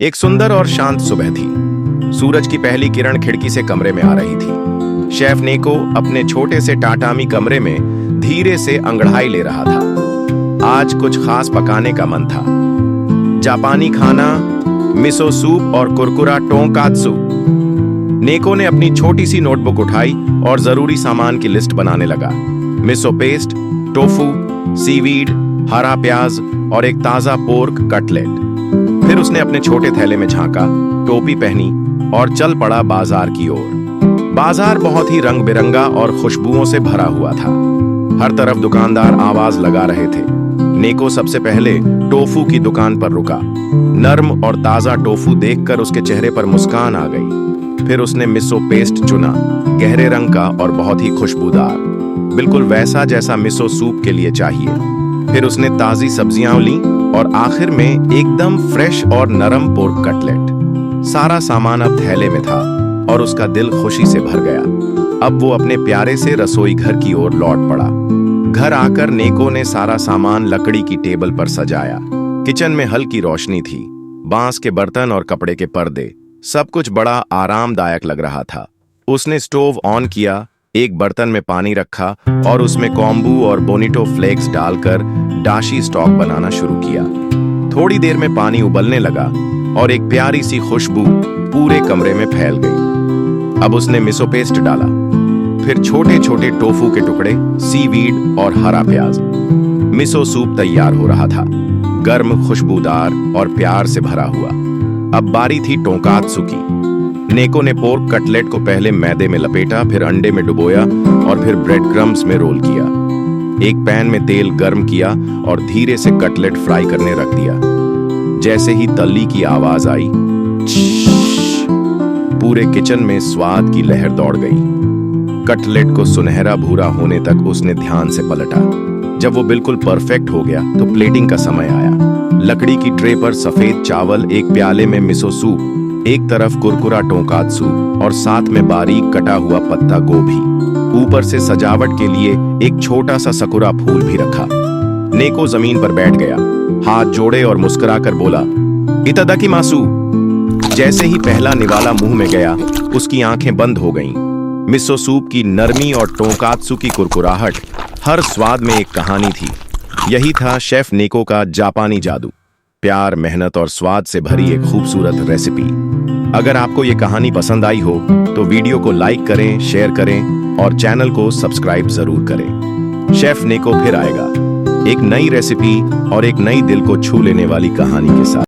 एक सुंदर और शांत सुबह थी। सूरज की पहली किरण खिड़की से कमरे में आ रही थी। शेफ नेको अपने छोटे से टाटामी कमरे में धीरे से अंगड़ाई ले रहा था। आज कुछ खास पकाने का मन था। जापानी खाना, मिसो सूप और कुरकुरा टोंकात्सु। नेको ने अपनी छोटी सी नोटबुक उठाई और जरूरी सामान की लिस्ट बनाने लगा। मिसो पेस्ट, टोफू, सीवीड, हरा प्याज और एक ताजा पोर्क कटलेट। फिर उसने अपने छोटे थैले में झांका, टोपी पहनी और चल पड़ा बाजार की ओर। बाजार बहुत ही रंग बिरंगा और खुशबुओं से भरा हुआ था। हर तरफ दुकानदार आवाज लगा रहे थे। नेको सबसे पहले टोफू की दुकान पर रुका। नर्म और ताजा टोफू देखकर उसके चेहरे पर मुस्कान आ गई। फिर उसने मिसो पेस्ट चुना, गहरे रंग का और बहुत ही खुशबूदार, बिल्कुल वैसा जैसा मिसो सूप के लिए चाहिए। फिर उसने ताजी सब्जियां ली और आखिर में एकदम फ्रेश और नरम पोर्क कटलेट। सारा सामान अब थैले में था और उसका दिल खुशी से भर गया। अब वो अपने प्यारे से रसोई घर की ओर लौट पड़ा। घर आकर नेको ने सारा सामान लकड़ी की टेबल पर सजाया। किचन में हल्की रोशनी थी, बांस के बर्तन और कपड़े के पर्दे, सब कुछ बड़ा आरामदायक लग रहा था। उसने स्टोव ऑन किया, एक बर्तन में पानी रखा और उसमें कॉम्बू और बोनिटो फ्लेक्स डालकर डाशी स्टॉक बनाना शुरू किया। थोड़ी देर में पानी उबलने लगा और एक प्यारी सी खुशबू पूरे कमरे में फैल गई। अब उसने मिसो पेस्ट डाला, फिर छोटे छोटे टोफू के टुकड़े, सीवीड और हरा प्याज। मिसो सूप तैयार हो रहा था, गर्म, खुशबूदार और प्यार से भरा हुआ। अब बारी थी टोंकात्सु की। नेको ने पोर्क कटलेट को पहले मैदे में लपेटा, फिर अंडे में डुबोया और फिर ब्रेड क्रम्स में रोल किया। एक पैन में तेल गर्म किया और धीरे से कटलेट फ्राई करने रख दिया। जैसे ही तल्ली की आवाज आई, पूरे किचन में स्वाद की लहर दौड़ गई। कटलेट को सुनहरा भूरा होने तक उसने ध्यान से पलटा। जब वो बिल्कुल परफेक्ट हो गया तो प्लेटिंग का समय आया। लकड़ी की ट्रे पर सफेद चावल, एक प्याले में मिसो सूप, एक तरफ कुरकुरा टोंकात्सु और साथ में बारीक कटा हुआ पत्ता गोभी। ऊपर से सजावट के लिए एक छोटा सा सकुरा फूल भी रखा। नेको जमीन पर बैठ गया, हाथ जोड़े और मुस्कुराकर बोला, इतादाकी मासु। जैसे ही पहला निवाला मुंह में गया, उसकी आंखें बंद हो गईं। मिसो सूप की नरमी और टोंकात्सु की कुरकुराहट, हर स्वाद में एक कहानी थी। यही था शेफ नेको का जापानी जादू। प्यार, मेहनत और स्वाद से भरी एक खूबसूरत रेसिपी। अगर आपको ये कहानी पसंद आई हो तो वीडियो को लाइक करें, शेयर करें और चैनल को सब्सक्राइब जरूर करें। शेफ नेको फिर आएगा एक नई रेसिपी और एक नई दिल को छू लेने वाली कहानी के साथ।